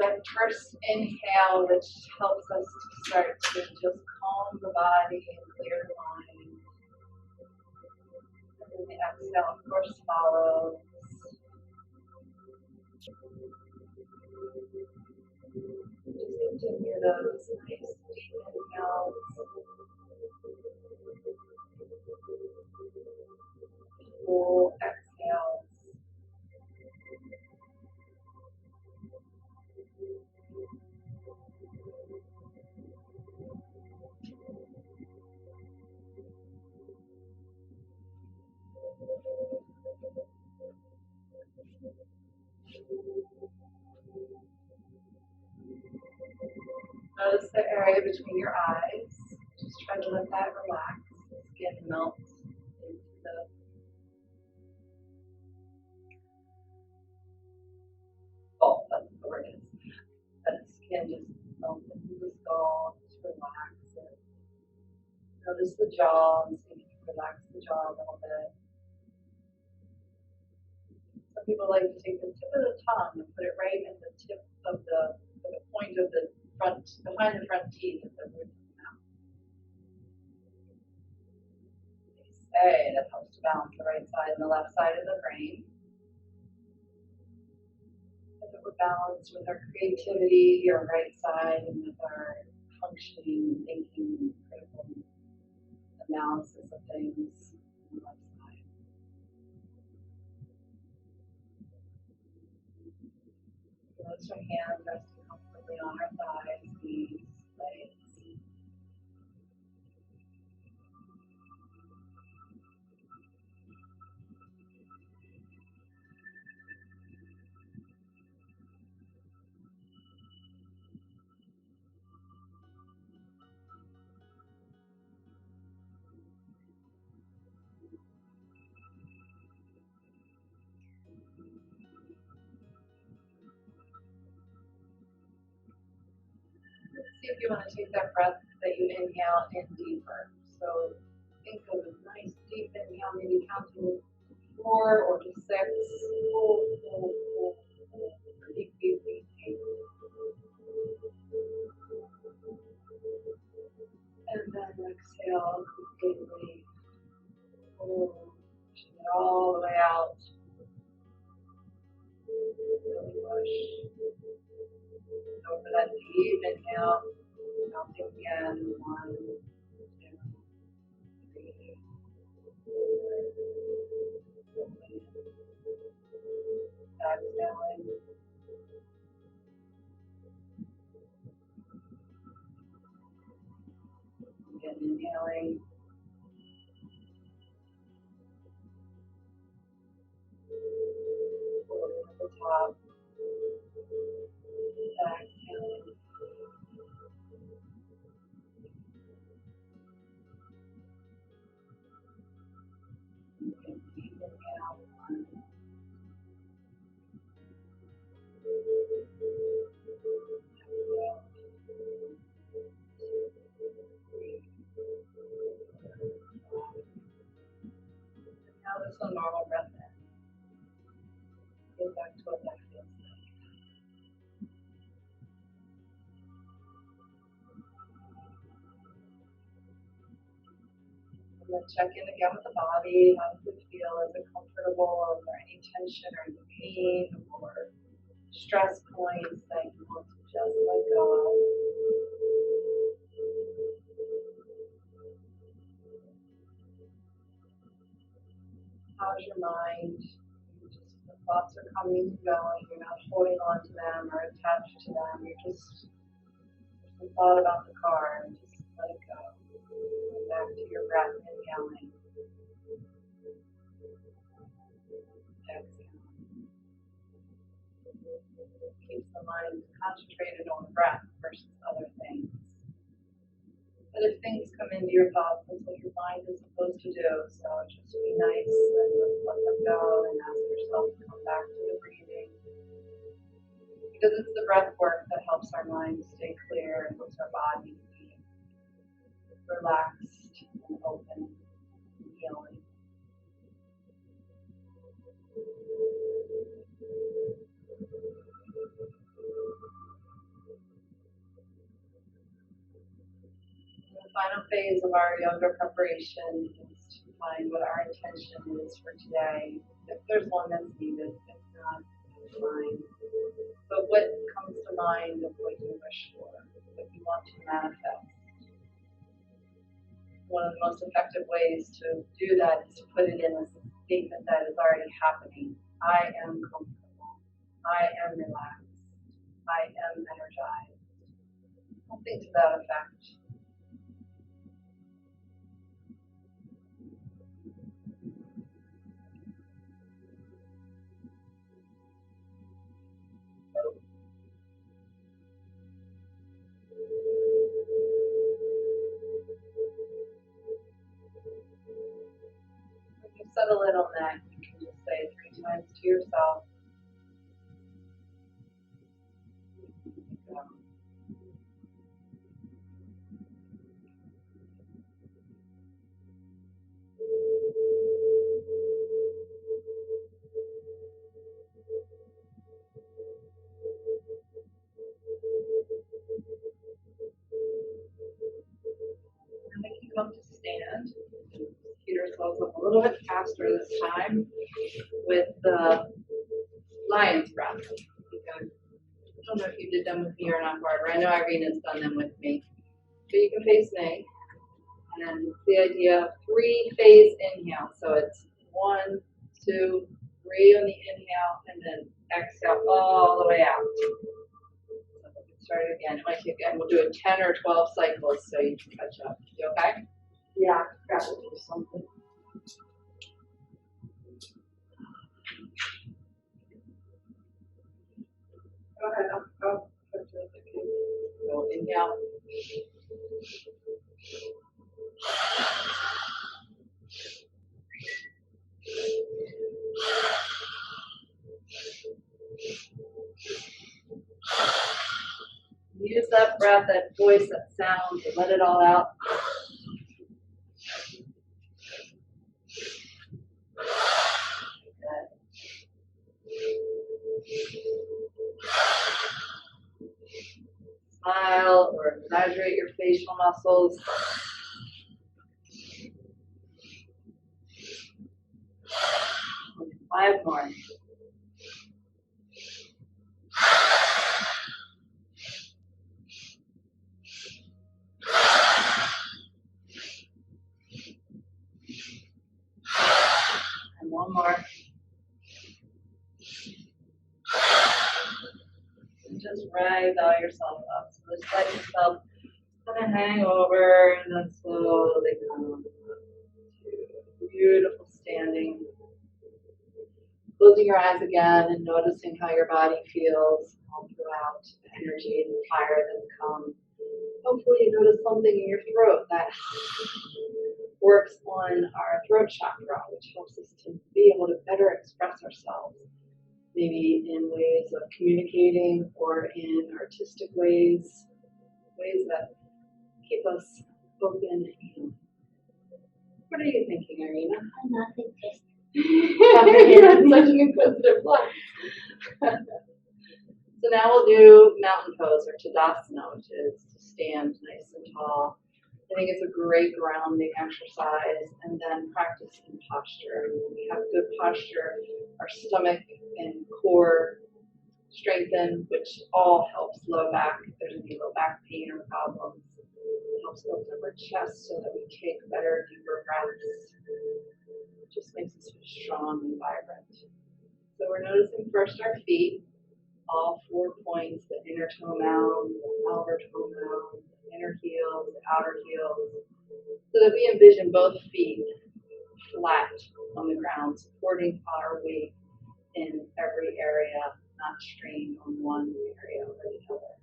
that first inhale, which helps us to start to just calm the body and clear the mind. And then the exhale, of course, follows. Just continue those nice deep inhales. Full exhales. Notice the area between your eyes. Just try to let that relax. The skin melts into the skull. That's the word is. That skin just melts into the skull. Just relax it. Notice the jaw and see if you can relax the jaw a little bit. Some people like to take the tip of the tongue and put it right in the tip of the point of the front, behind the front teeth of the roof of the mouth. They say that helps to balance the right side and the left side of the brain. So that we're balanced with our creativity, our right side, and with our functioning, thinking, critical analysis of things on the left side. Notice our hands resting comfortably on our thighs, knees, legs. Let's see if you want to take that breath that you inhale in deeper. So think of a nice deep inhale, maybe counting 4 or to 6. Pretty deeply. And then exhale completely. Pushing it all the way out. Really push. Over that deep inhale. Counting again. 1, 2, 3, 4. Exhaling. Again, inhaling. Holding at the top. Exhaling. Again, deep inhale. 1, 2, 3. Now just a normal breath in. Get back to what that feels like. And then check in again with the body. How does it feel? Is it comfortable? Is there any tension or any pain or stress points that you want to just let go of? How's your mind? The thoughts are coming and going. You're not holding on to them or attached to them. You're just the thought about the car and just let it go. Come back to your breath, inhaling. Exhaling. Keeps the mind concentrated on the breath versus other things. But if things come into your thoughts, that's what your mind is supposed to do. So just be nice and just let them go and ask yourself to come back to the breathing. Because it's the breath work that helps our mind stay clear and helps our body be relaxed and open and healing. phase of our yoga preparation is to find what our intention is for today. If there's one that's needed, if not, it's fine. But what comes to mind of what you wish for, what you want to manifest? One of the most effective ways to do that is to put it in as a statement that is already happening. I am comfortable. I am relaxed. I am energized. Something to that effect. When you settle in on that, you can just say 3 times to yourself, and we can come to stand. Speed ourselves up a little bit faster this time with the lion's breath. I don't know if you did them with me or not, Barbara. I know Irina's done them with me. But you can face me. And it's the idea of 3-phase inhale. So it's 1, 2, 3 on the inhale, and then exhale all the way out. So we'll get started again. It might take, and we'll do it 10 or 12 cycles so you can catch up. You okay? Yeah, got to do something. Go ahead. I'll so inhale. Use that breath, that voice, that sound to let it all out. Smile or exaggerate your facial muscles. Only 5 more. And 1 more. And just ragdoll yourself up. So just let yourself kind of hang over and then slowly come up to beautiful standing. Closing your eyes again and noticing how your body feels all throughout the energy and the fire that's come. Hopefully you notice something in your throat that works on our throat chakra, which helps us to be able to better express ourselves, maybe in ways of communicating or in artistic ways, ways that keep us open. What are you thinking, Irina? Nothing, just You're such an inquisitive look. So now we'll do mountain pose or Tadasana, which is to stand nice and tall. I think it's a great grounding exercise, and then practice in posture. When we have good posture, our stomach and core strengthen, which all helps low back. If there's any low back pain or problems, it helps open up our chest so that we take better, deeper breaths. It just makes us feel strong and vibrant. So we're noticing first our feet, all 4 points, the inner toe mound, the outer toe mound, the inner heels, the outer heels, so that we envision both feet flat on the ground, supporting our weight in every area, not strained on one area or the other.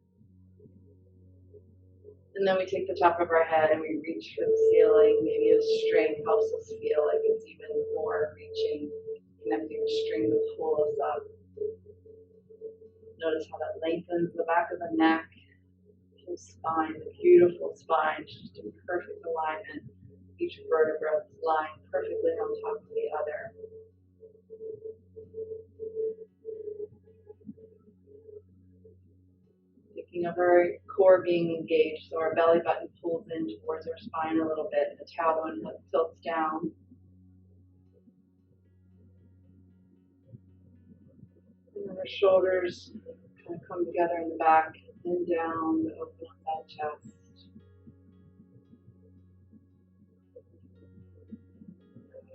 And then we take the top of our head and we reach for the ceiling. Maybe a string helps us feel like it's even more reaching, connecting a string to pull us up. Notice how that lengthens the back of the neck, the spine, the beautiful spine, just in perfect alignment. Each vertebra is lying perfectly on top of the other. Thinking of our core being engaged, so our belly button pulls pulls in towards our spine a little bit. The tailbone tilts down. And then our shoulders kind of come together in the back and down to open up that chest.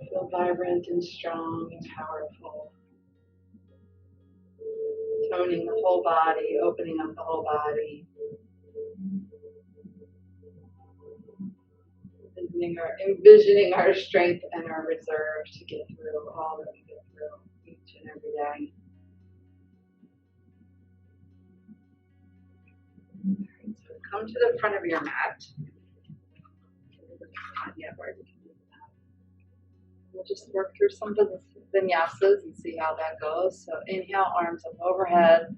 Feel vibrant and strong and powerful. Toning the whole body, opening up the whole body. Envisioning our strength and our reserve to get through all that we get through each and every day. Alright, so come to the front of your mat. We'll just work through some of the vinyasas and see how that goes. So inhale, arms up overhead.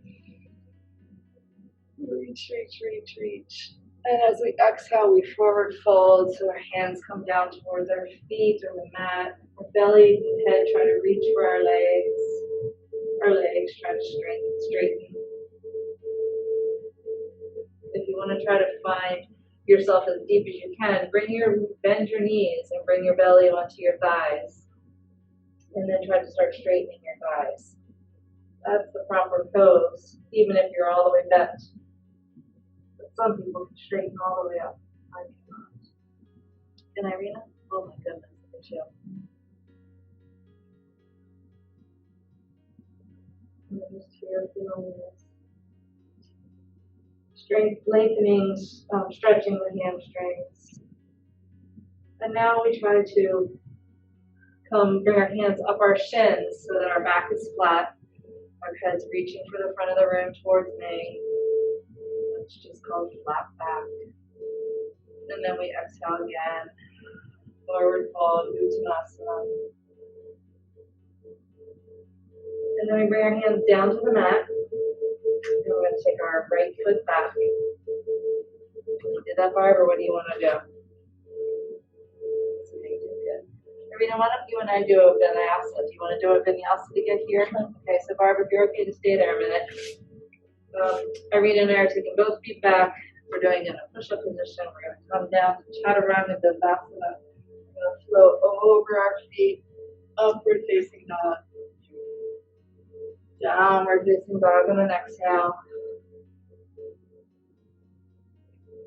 Reach, reach, reach, reach. And as we exhale, we forward fold, so our hands come down towards our feet or the mat. Our belly and head try to reach for our legs. Our legs try to straighten. If you want to try to find yourself as deep as you can, bend your knees and bring your belly onto your thighs. And then try to start straightening your thighs. That's the proper pose, even if you're all the way bent. Some people can straighten all the way up. I cannot. And Irina? Oh my goodness, look at you. I'm just here feeling this. Strength, lengthening, stretching the hamstrings. And now we try to bring our hands up our shins so that our back is flat. Our head's reaching for the front of the room towards me. It's just called flat back. And then we exhale again. Forward fold, Uttanasana. And then we bring our hands down to the mat. And we're going to take our right foot back. You did that, Barb, or what do you want to do? Irina, why don't you and I do a vinyasa? Do you want to do a vinyasa to get here? Okay, so Barb, if you're okay to stay there a minute. Irina and I are taking both feet back. We're doing it in a push-up position. We're going to come down to Chaturanga Dandasana. We're going to flow over our feet, upward facing dog. Downward facing dog on an exhale.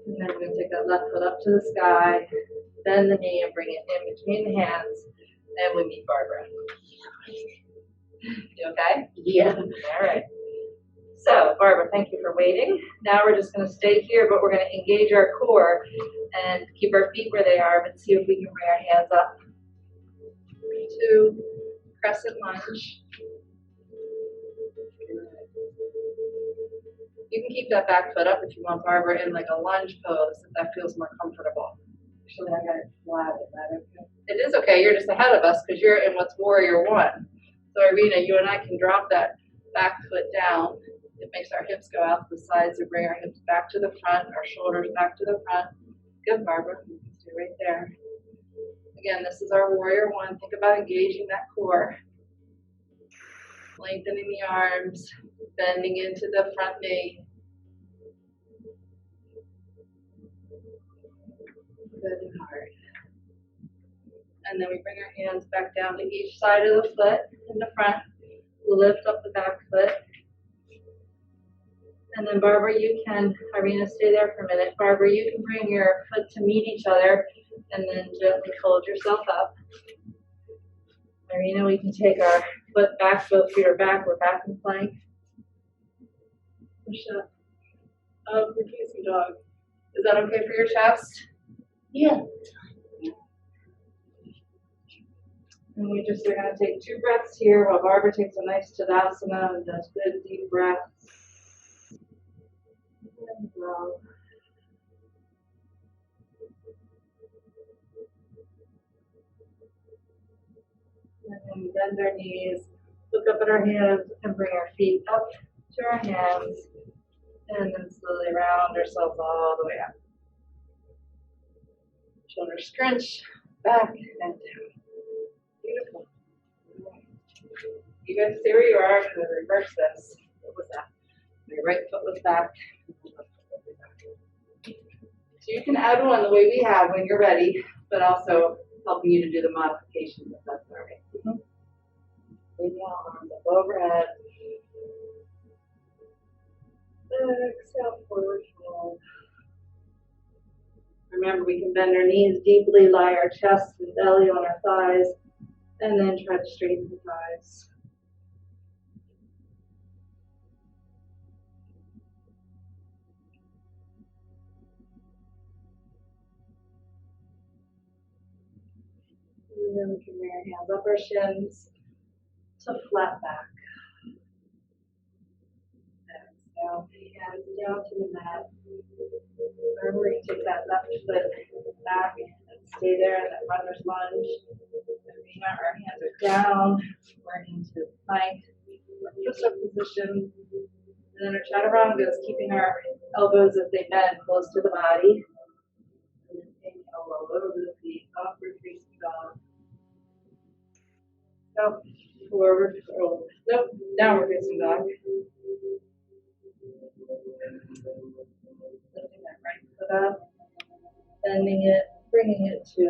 And then we're going to take that left foot up to the sky, bend the knee and bring it in between the hands, and we meet Barbara. You okay? Yeah. All right. So, Barbara, thank you for waiting. Now we're just going to stay here, but we're going to engage our core and keep our feet where they are, but see if we can bring our hands up to crescent lunge. You can keep that back foot up if you want, Barbara, in like a lunge pose, if that feels more comfortable. Actually, I got it flat. Is that okay? It is okay. You're just ahead of us because you're in what's warrior one. So, Irina, you and I can drop that back foot down. It makes our hips go out to the sides and bring our hips back to the front, our shoulders back to the front. Good, Barbara. You can stay right there. Again, this is our warrior one. Think about engaging that core. Lengthening the arms, bending into the front knee. Good and hard. And then we bring our hands back down to each side of the foot in the front. Lift up the back foot. And then Barbara, you can, Irina, stay there for a minute. Barbara, you can bring your foot to meet each other and then gently fold yourself up. Irina, we can take our foot back, both feet are back, we're back in plank. Push up. Upward facing dog. Is that okay for your chest? Yeah. And we just are going to take 2 breaths here while Barbara takes a nice Tadasana and does good deep breaths. And go. And then we bend our knees, look up at our hands, and bring our feet up to our hands. And then slowly round ourselves all the way up. Shoulders scrunch, back and down. Beautiful. You guys stay where you are. I'm going to reverse this. What was that? My right foot was back. So you can add one the way we have when you're ready, but also helping you to do the modifications if that's all right. Inhale, arms up overhead. Exhale, forward fold. Remember, we can bend our knees deeply, lie our chest and belly on our thighs, and then try to straighten the thighs. And then we can bring our hands up our shins to flat back. Exhale, hands down to the mat. Remember, you take that left foot back and stay there in that runner's lunge. Remember, our hands are down. We're into plank or push-up position. And then our chaturanga is keeping our elbows as they bend close to the body. And then inhale, roll over the feet, upward facing dog. Nope, forward fold. Nope, downward facing dog. Lifting that right foot up, bending it, bringing it to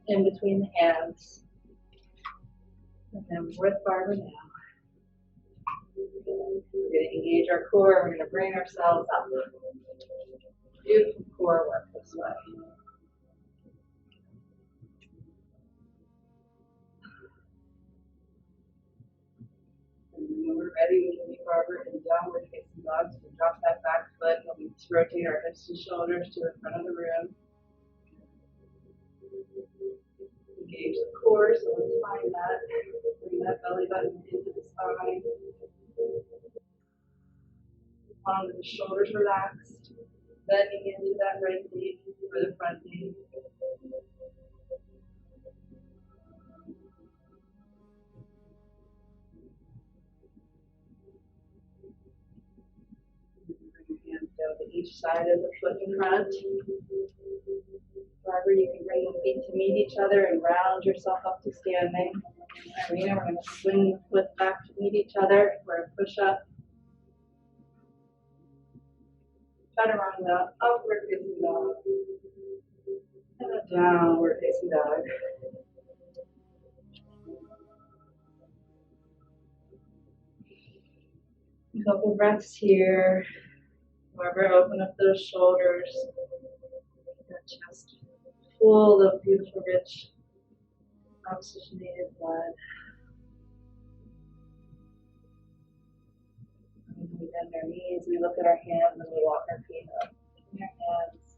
in between the hands. And then with Barbara now. We're going to engage our core. We're going to bring ourselves up. Beautiful core work this way. And when we're ready, we can leave Barbara in downward facing dog. So we drop that back foot and we rotate our hips and shoulders to the front of the room. Engage the core, so let's find that. Bring that belly button into the spine. Long with the shoulders relaxed, bending into that right knee for the front knee. Bring your hands down to each side of the foot in front. Barbara, you can bring the feet to meet each other and round yourself up to standing. Irina, we're going to swing the foot back to meet each other for a push-up. Chaturanga, upward facing dog. And a downward facing dog. A couple breaths here. Barbara, open up those shoulders. That chest full of beautiful, rich, oxygenated blood. And we bend our knees, we look at our hands, and we walk our feet up. In our hands,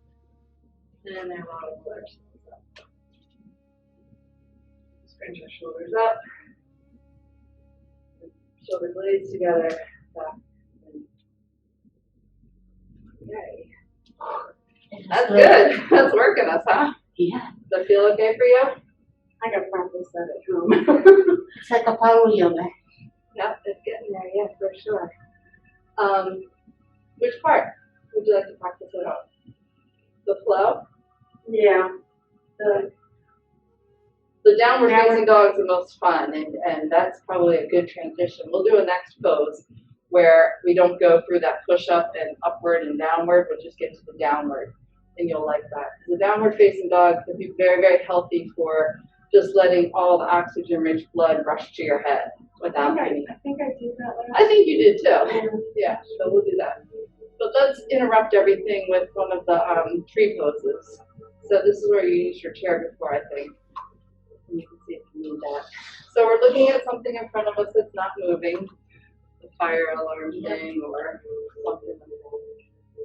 and then we'll pull ourselves up. Scrunch our shoulders up. Shoulder blades together. Back. Yay. That's good. That's working us, huh? Yeah. Does that feel okay for you? I gotta practice that at home. It's like a power yoga. Yep, it's getting there, yeah, for sure. Which part would you like to practice at home? The flow? Yeah. The downward facing dog is the most fun, and that's probably a good transition. We'll do a next pose where we don't go through that push up and upward and downward, we'll just get to the downward, and you'll like that. The downward facing dog can be very, very healthy for just letting all the oxygen-rich blood rush to your head without any. I think I did that last. I think you did too. Yeah, so we'll do that. But let's interrupt everything with one of the tree poses. So this is where you use your chair before, I think. And you can see if you need that. So we're looking at something in front of us that's not moving. The fire alarm thing or something like that.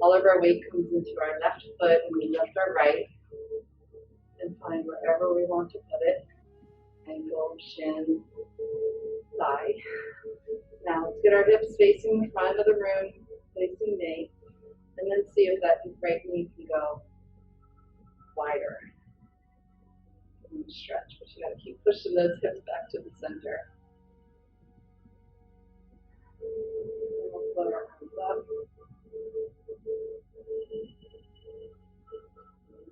All of our weight comes into our left foot and we lift our right and find wherever we want to put it. Ankle, shin, thigh. Now let's get our hips facing the front of the room, facing me, and then see if that right knee can go wider. And stretch, but you gotta keep pushing those hips back to the center. We'll put our arms up.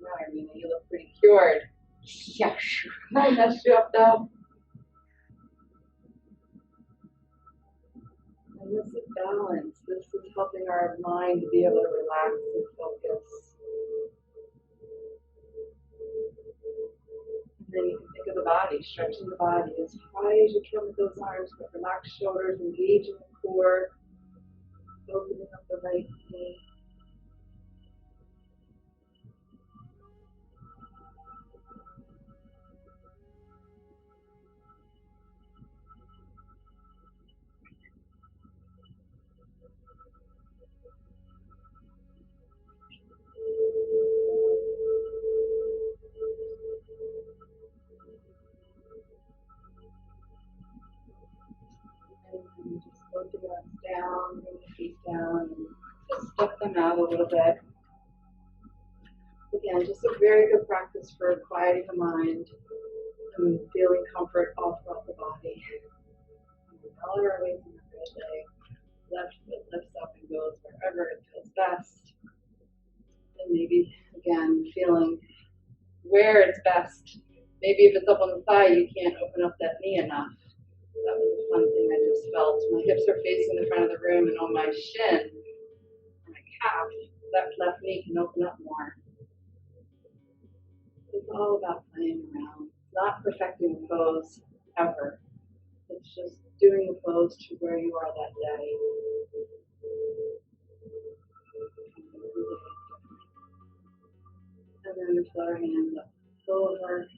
Wow, Armina, you look pretty cured. Yeah, sure. I messed you up though. And this is balance. This is helping our mind to be able to relax and focus. And then you can think of the body, stretching the body as high as you can with those arms, but relax shoulders, engaging the core, opening up the right knee. And just float the arms down, bring the feet down, and just step them out a little bit. Again, just a very good practice for quieting the mind and feeling comfort all throughout the body. All our ways in the right leg, left foot lifts up and goes wherever it feels best. And maybe, again, feeling where it's best. Maybe if it's up on the thigh, you can't open up that knee enough. That was a fun thing I just felt. My hips are facing the front of the room, and on my shin, or my calf, that left knee can open up more. It's all about playing around, not perfecting the pose ever. It's just doing the pose to where you are that day. And then we float our hands up over.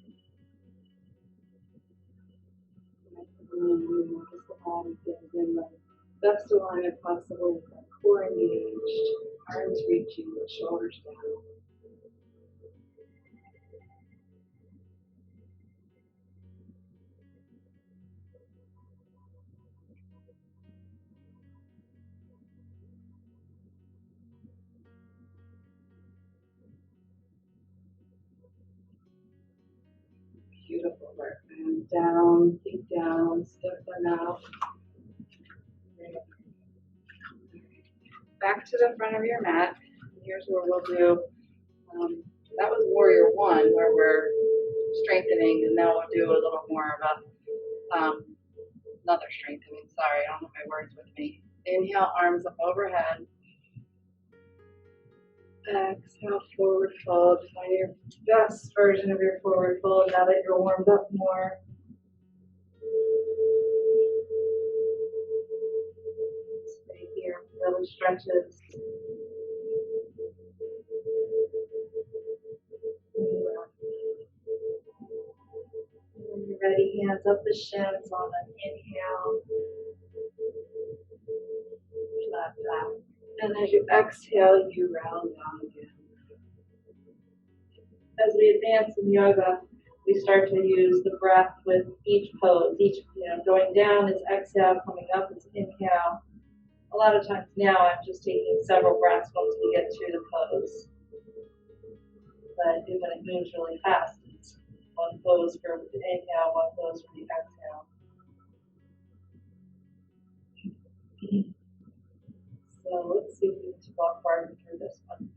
Just the body feels in the best alignment possible with our core engaged, arms reaching, the shoulders down. Beautiful work. Hands down, feet down, step them out. Back to the front of your mat. Here's where we'll do, that was warrior one, where we're strengthening, and now we'll do a little more of a, another strengthening. Sorry, I don't have my words with me. Inhale, arms up overhead. Exhale, forward fold. Find your best version of your forward fold now that you're warmed up more. Stay here, feel the stretches. When you're ready, hands up the shins on an inhale. Flat back. And as you exhale, you round down again. As we advance in yoga, we start to use the breath with each pose. Each, going down is exhale, coming up is inhale. A lot of times now I'm just taking several breaths once we get to the pose. But when it moves really fast, it's one pose for the inhale, one pose for the exhale. So let's see if we can walk farther through this one.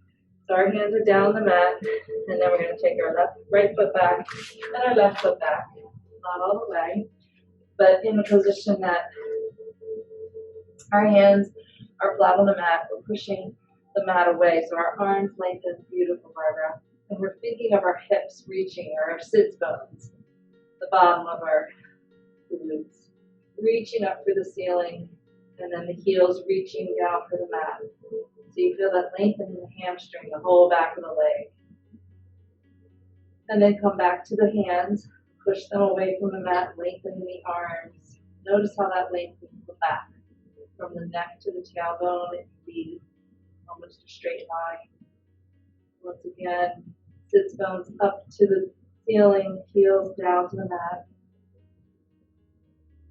So our hands are down the mat, and then we're going to take our right foot back and our left foot back. Not all the way, but in a position that our hands are flat on the mat. We're pushing the mat away, so our arms lengthen. Beautiful, Barbara. And we're thinking of our hips reaching, or our sits bones, the bottom of our glutes, reaching up for the ceiling, and then the heels reaching down for the mat. So you feel that lengthen in the hamstring, the whole back of the leg. And then come back to the hands, push them away from the mat, lengthen the arms. Notice how that lengthens the back. From the neck to the tailbone, it can be almost a straight line. Once again, sits bones up to the ceiling, heels down to the mat.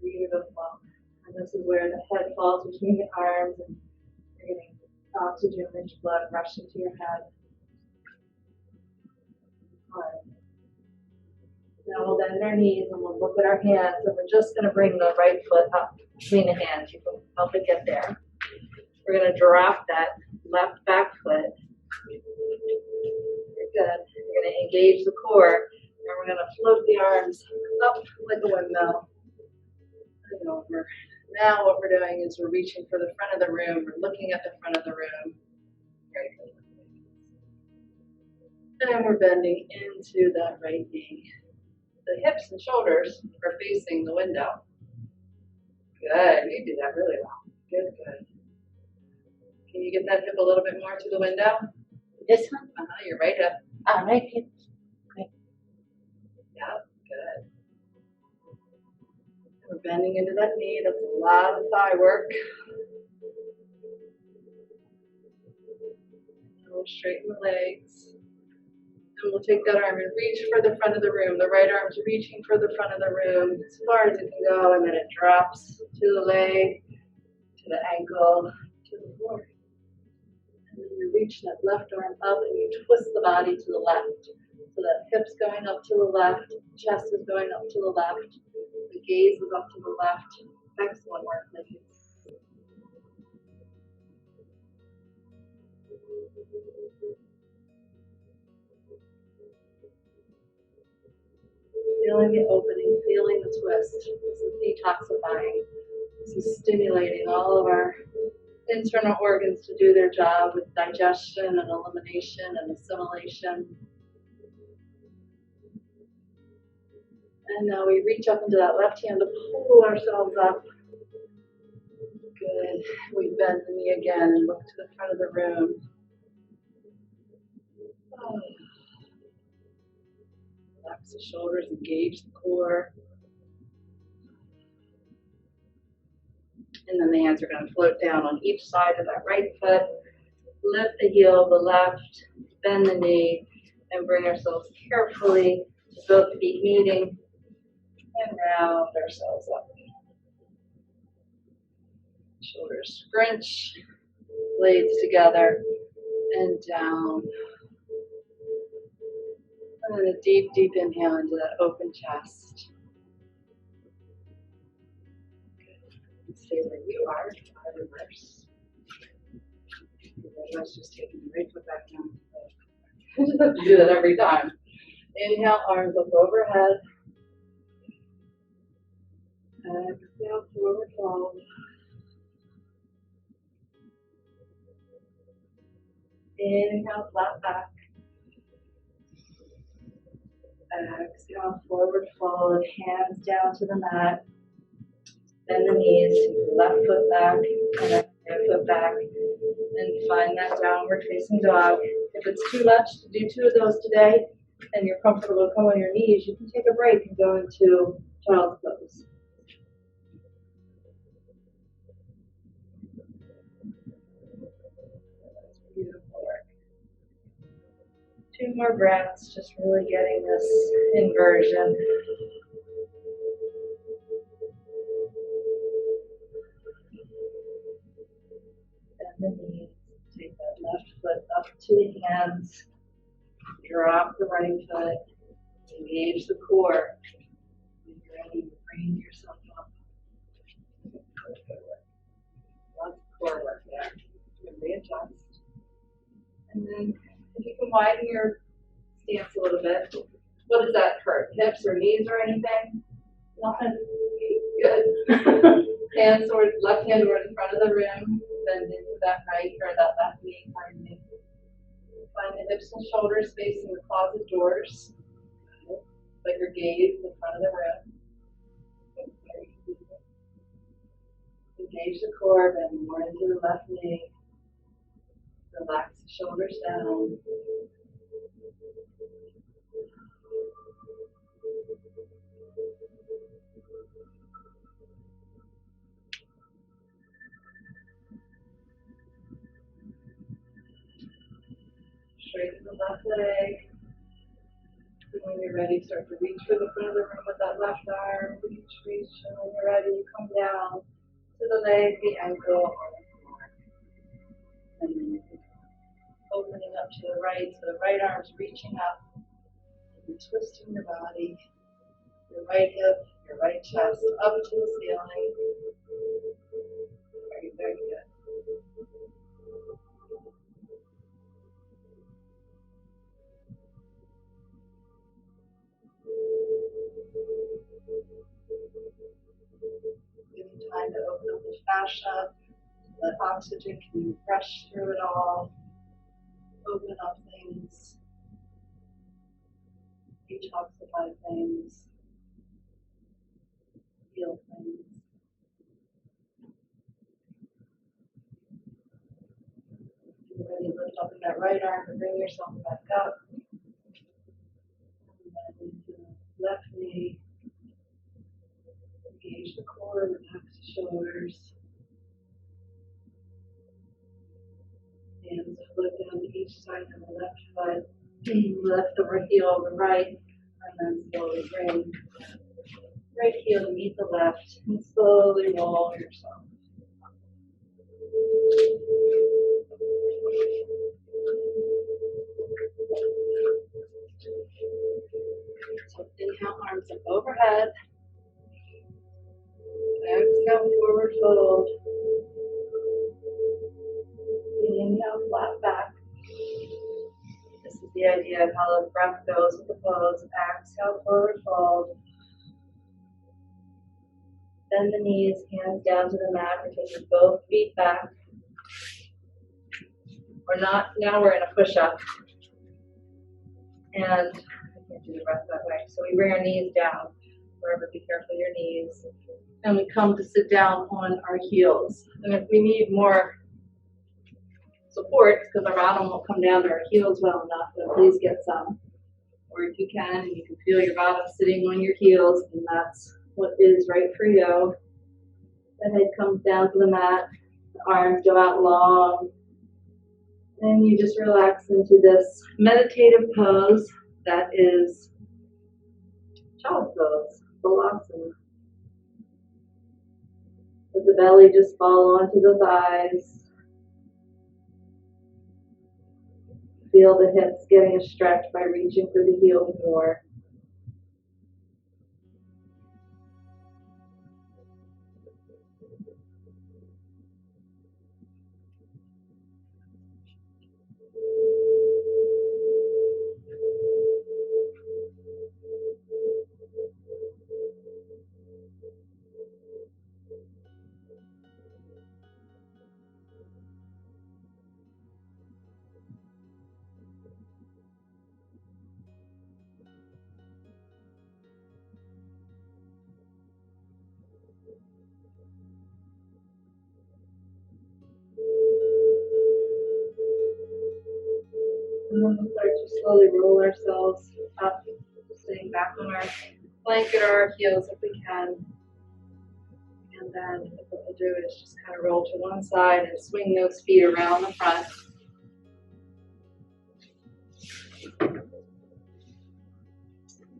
Beautiful. And this is where the head falls between the arms, and you're getting oxygen-rich blood rushing to your head. All right. Now we'll bend our knees and we'll look at our hands, and we're just going to bring the right foot up between the hands. You can help it get there. We're going to drop that left back foot. You're good. You're going to engage the core, and we're going to float the arms up like a windmill and over. Now what we're doing is we're reaching for the front of the room. We're looking at the front of the room. Very good. And we're bending into that right knee. the hips and shoulders are facing the window. Good, you do that really well. Good, good. Can you get that hip a little bit more to the window? This one? Your right hip. Right hip. Good. Yep, good. We're bending into that knee. That's a lot of thigh work. And we'll straighten the legs. And we'll take that arm and reach for the front of the room. The right arm's reaching for the front of the room as far as it can go, and then it drops to the leg, to the ankle, to the floor. And then you reach that left arm up and you twist the body to the left. So that hip's going up to the left, chest is going up to the left, the gaze is up to the left. Excellent work, ladies. Feeling the opening, feeling the twist. This is detoxifying. This is stimulating all of our internal organs to do their job with digestion and elimination and assimilation. And now we reach up into that left hand to pull ourselves up. Good. We bend the knee again and look to the front of the room. Oh. Relax the shoulders, engage the core. And then the hands are going to float down on each side of that right foot. Lift the heel of the left, bend the knee, and bring ourselves carefully to both feet meeting and round ourselves up. Shoulders scrunch, blades together, and down. And then a deep, deep inhale into that open chest. Stay where you are. I reverse. I was just taking the right foot back down. I just have to do that every time. Inhale, arms up overhead. Exhale, forward fold. Inhale, flat back. Exhale, forward fold. Hands down to the mat. Bend the knees, left foot back, and right foot back, and find that downward facing dog. If it's too much to do 2 of those today, and you're comfortable coming on your knees, you can take a break and go into child's pose. Beautiful work. 2 more breaths, just really getting this inversion. Bend the knees, take that left foot up to the hands, drop the right foot, engage the core. When you're ready, bring yourself up. Good work. Lots of core work there. You can readjust. And then if you can widen your stance a little bit. What does that hurt? Hips or knees or anything? Nothing. Good. Hands toward left hand toward the front of the room. Bend into that right or that left knee. Pardon me. Find the hips and shoulders facing the closet doors. Let your gaze in the front of the room. Engage the core, bend more into the left knee. Relax the shoulders down. Straighten the left leg. And when you're ready, start to reach for the front of the room with that left arm. Reach, reach. And when you're ready, you come down to the leg, the ankle, or the floor. And then opening up to the right, so the right arm's reaching up. You're twisting your body, your right hip, your right chest, up to the ceiling. Very, very good. Give you time to open up the fascia, let oxygen can rush through it all, open up things, detoxify things. feel things. You're ready to lift up with that right arm and bring yourself back up. And then into the left knee. Engage the core, relax the shoulders. Hands float down to each side of the left foot. Left over heel over right. And then slowly bring right heel to meet the left. And slowly roll yourself. So inhale, arms up overhead. Exhale, forward fold. Inhale, flat back. This is the idea of how the breath goes with the pose. Exhale, forward fold. Bend the knees, hands down to the mat. We're taking both feet back. We're not, now we're in a push-up. And I can't do the rest that way. So we bring our knees down. Remember, be careful of your knees. And we come to sit down on our heels. And if we need more support, because our bottom won't come down to our heels well enough, then please get some. Or if you can, and you can feel your bottom sitting on your heels, then that's what is right for you. The head comes down to the mat, the arms go out long, and you just relax into this meditative pose that is child's pose, Balasana. Let the belly just fall onto the thighs. Feel the hips getting a stretch by reaching for the heels more. And then we'll start to slowly roll ourselves up, sitting back on our blanket or our heels if we can. And then what we'll do is just kind of roll to one side and swing those feet around the front.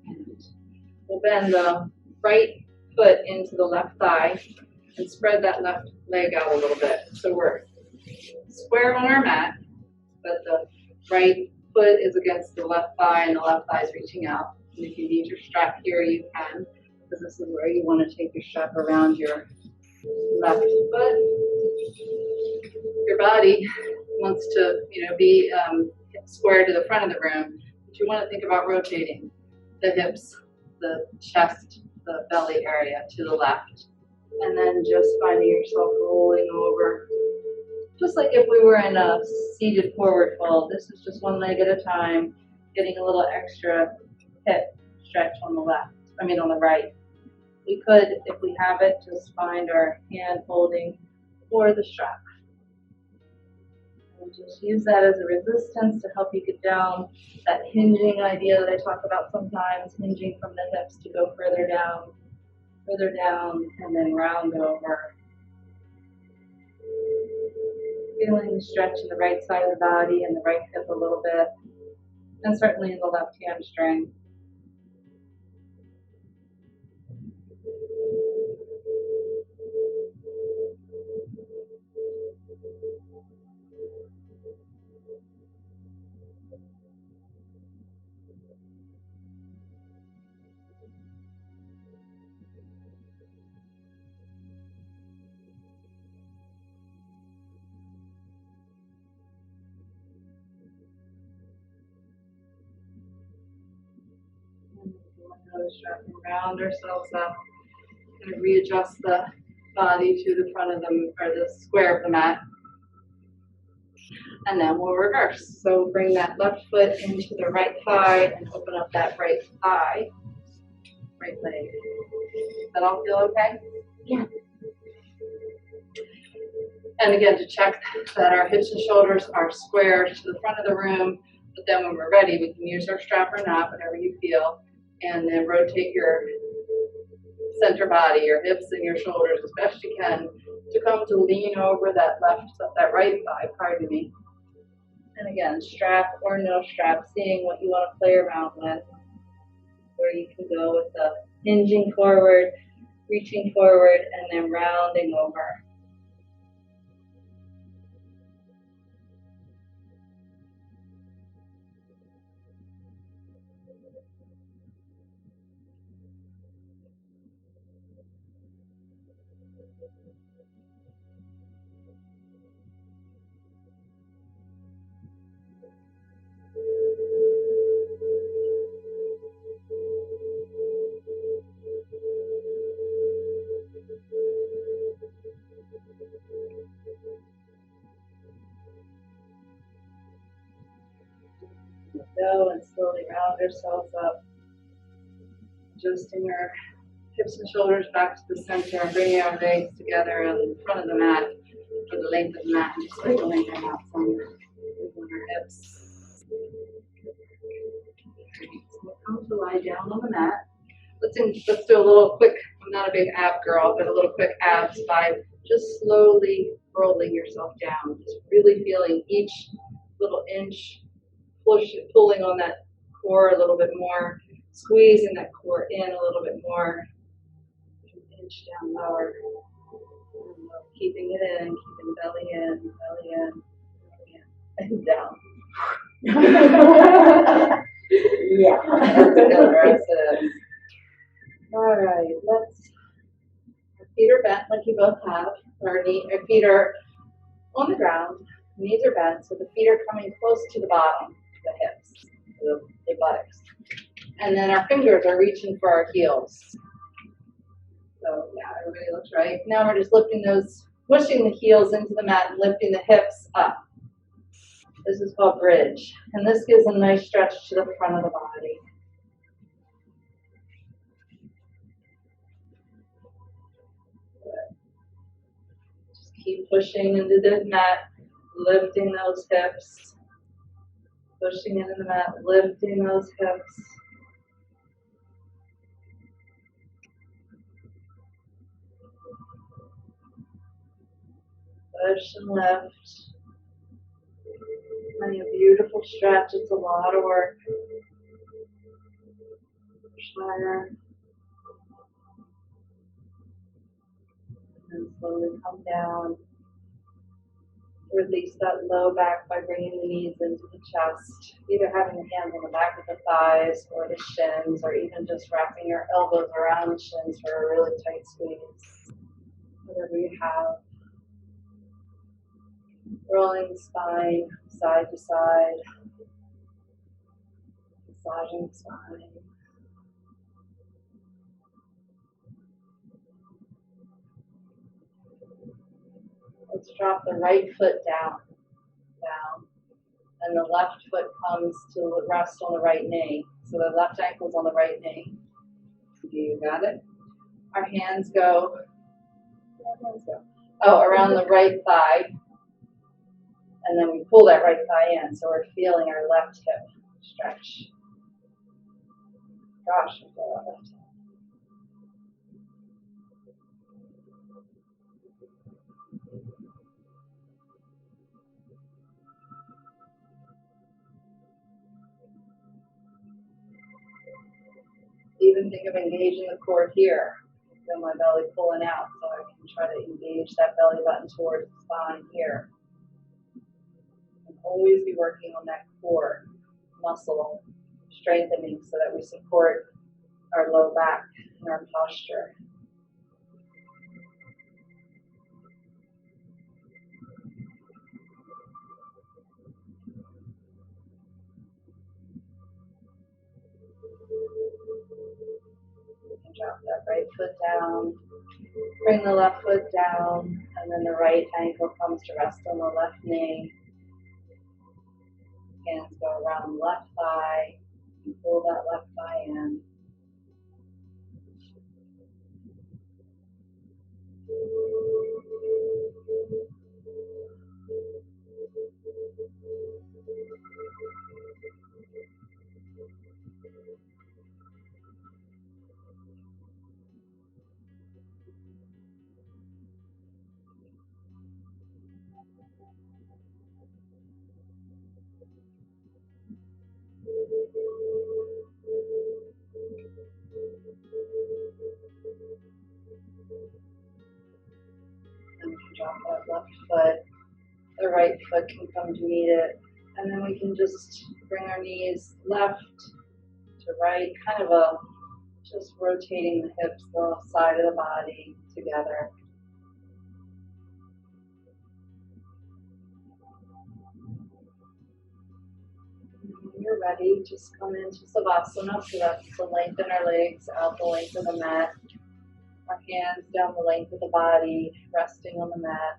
And we'll bend the right foot into the left thigh and spread that left leg out a little bit. So we're square on our mat, but the right foot is against the left thigh and the left thigh is reaching out. And if you need your strap here, you can, because this is where you want to take your strap around your left foot. Your body wants to, be square to the front of the room, but you want to think about rotating the hips, the chest, the belly area to the left, and then just finding yourself rolling over. Just like if we were in a seated forward fold, this is just one leg at a time, getting a little extra hip stretch on the on the right. We could, if we have it, just find our hand holding for the strap. And just use that as a resistance to help you get down that hinging idea that I talk about sometimes, hinging from the hips to go further down, and then round over. Feeling the stretch in the right side of the body and the right hip a little bit, and certainly in the left hamstring. Strapping around ourselves up, kind of readjust the body to the front of the square of the mat, and then we'll reverse. So bring that left foot into the right thigh and open up that right thigh. right leg. Does that all feel okay? Yeah. And again, to check that our hips and shoulders are square to the front of the room, but then when we're ready, we can use our strap or not, whatever you feel, and then rotate your center body, your hips and your shoulders as best you can to come to lean over that right thigh, pardon me. And again, strap or no strap, seeing what you want to play around with, where you can go with the hinging forward, reaching forward, and then rounding over. Go and slowly round ourselves up, adjusting our hips and shoulders back to the center, and bringing our legs together on the front of the mat, or the length of the mat, and just wiggling them out from our hips. So we'll come to lie down on the mat. Let's do a little quick, I'm not a big ab girl, but a little quick abs by just slowly rolling yourself down, just really feeling each little inch, pulling on that core a little bit more, squeezing that core in a little bit more, inch down lower, keeping it in, keeping the belly in, and down. Yeah. That's it. All right, our feet are bent like you both have. Our feet are on the ground, knees are bent, so the feet are coming close to the bottom, the hips, the buttocks. And then our fingers are reaching for our heels. So yeah, everybody looks right. Now we're just pushing the heels into the mat and lifting the hips up. This is called bridge. And this gives a nice stretch to the front of the body. Just keep pushing into the mat, lifting those hips. Pushing into the mat, lifting those hips. Push and lift. And a beautiful stretch. It's a lot of work. Push higher. And slowly come down. Release that low back by bringing the knees into the chest, either having the hands on the back of the thighs or the shins, or even just wrapping your elbows around the shins for a really tight squeeze. Whatever you have. Rolling the spine side to side, massaging the spine. Let's drop the right foot down, and the left foot comes to rest on the right knee. So the left ankle's on the right knee. You got it? Our hands go, around the right thigh, and then we pull that right thigh in, so we're feeling our left hip stretch. Gosh, I feel that left hip. Even think of engaging the core here. Feel my belly pulling out, so I can try to engage that belly button towards the spine here. And always be working on that core muscle strengthening so that we support our low back and our posture. Drop that right foot down, bring the left foot down, and then the right ankle comes to rest on the left knee. Hands go around the left thigh, and pull that left thigh in. foot, the right foot can come to meet it. And then we can just bring our knees left to right, kind of just rotating the hips, the left side of the body together. When you're ready, just come into Savasana, so that's to lengthen our legs out the length of the mat. Our hands down the length of the body, resting on the mat.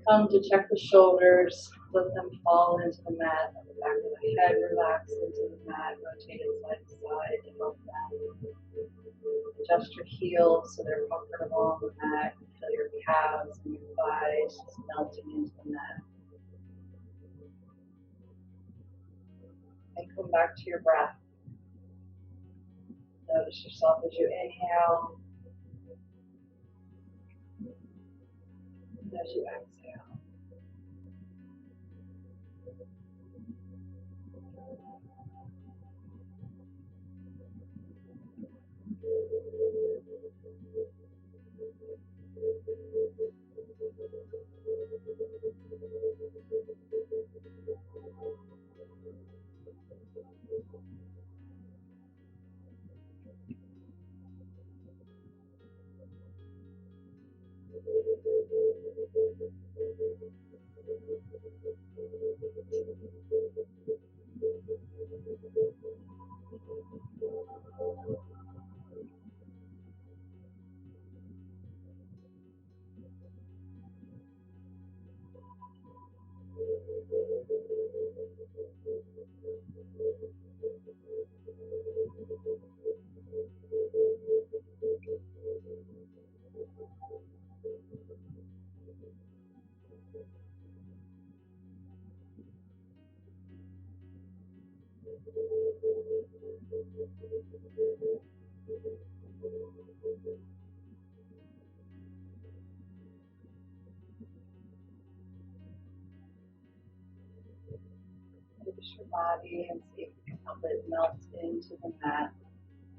Come to check the shoulders, let them fall into the mat, and the back of the head relax into the mat, rotate it side to side to help that. Adjust your heels so they're comfortable on the mat. Feel your calves and your thighs just melting into the mat. And come back to your breath. Notice yourself as you inhale, and as you exhale. Notice your body and see if you can help it melt into the mat.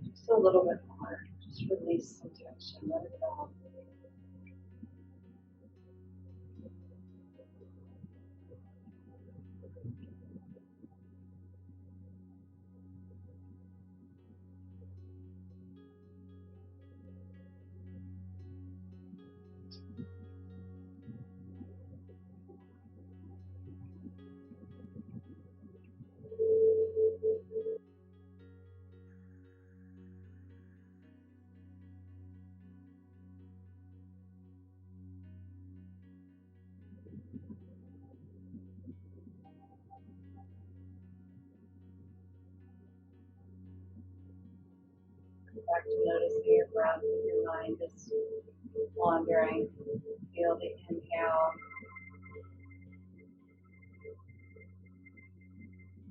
Just a little bit more. Just release some tension. Let it go. Come back to noticing your breath if your mind is wandering. Feel the inhale.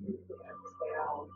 The exhale.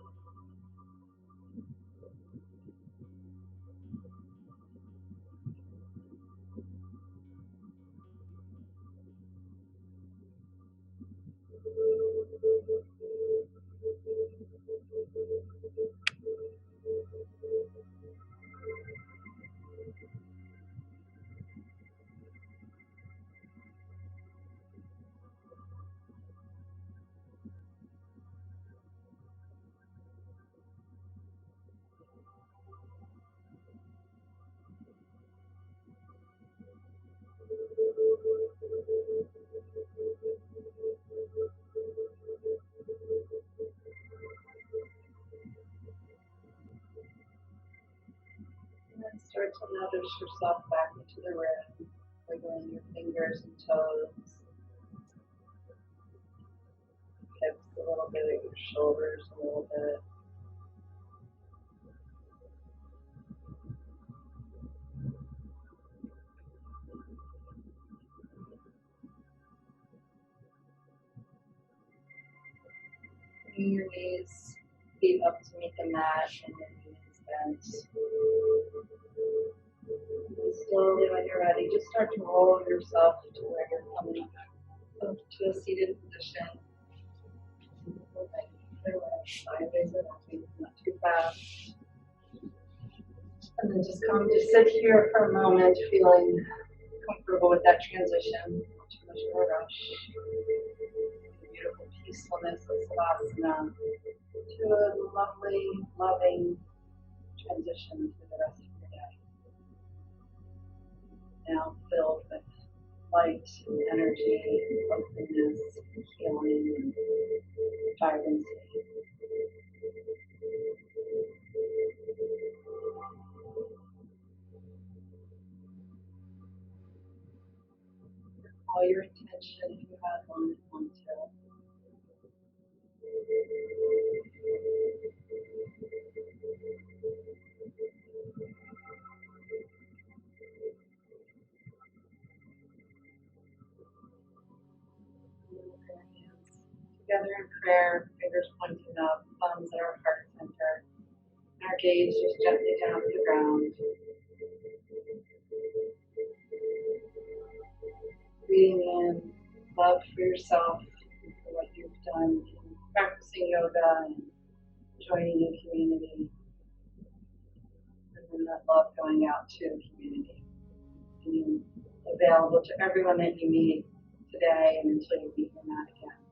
And then start to notice yourself back into the room, wiggling your fingers and toes, hips a little bit, your shoulders a little bit. Bringing your knees, feet up to meet the mat, and your knees bent. And slowly, when you're ready, just start to roll yourself to where you're coming up to a seated position. Sideways or nothing, not too fast. And then just come to sit here for a moment, feeling comfortable with that transition, not too much of a rush. The beautiful peacefulness of Savasana to a lovely, loving transition to the rest of your day. Now filled with light and energy, openness, healing, and vibrancy. Call your attention if you had one at one to. Together in prayer, fingers pointing up, thumbs at our heart center, and our gaze just gently down to the ground. Breathing in love for yourself and for what you've done in practicing yoga and joining a community. And then that love going out to the community. Being available to everyone that you meet today and until you meet them out again.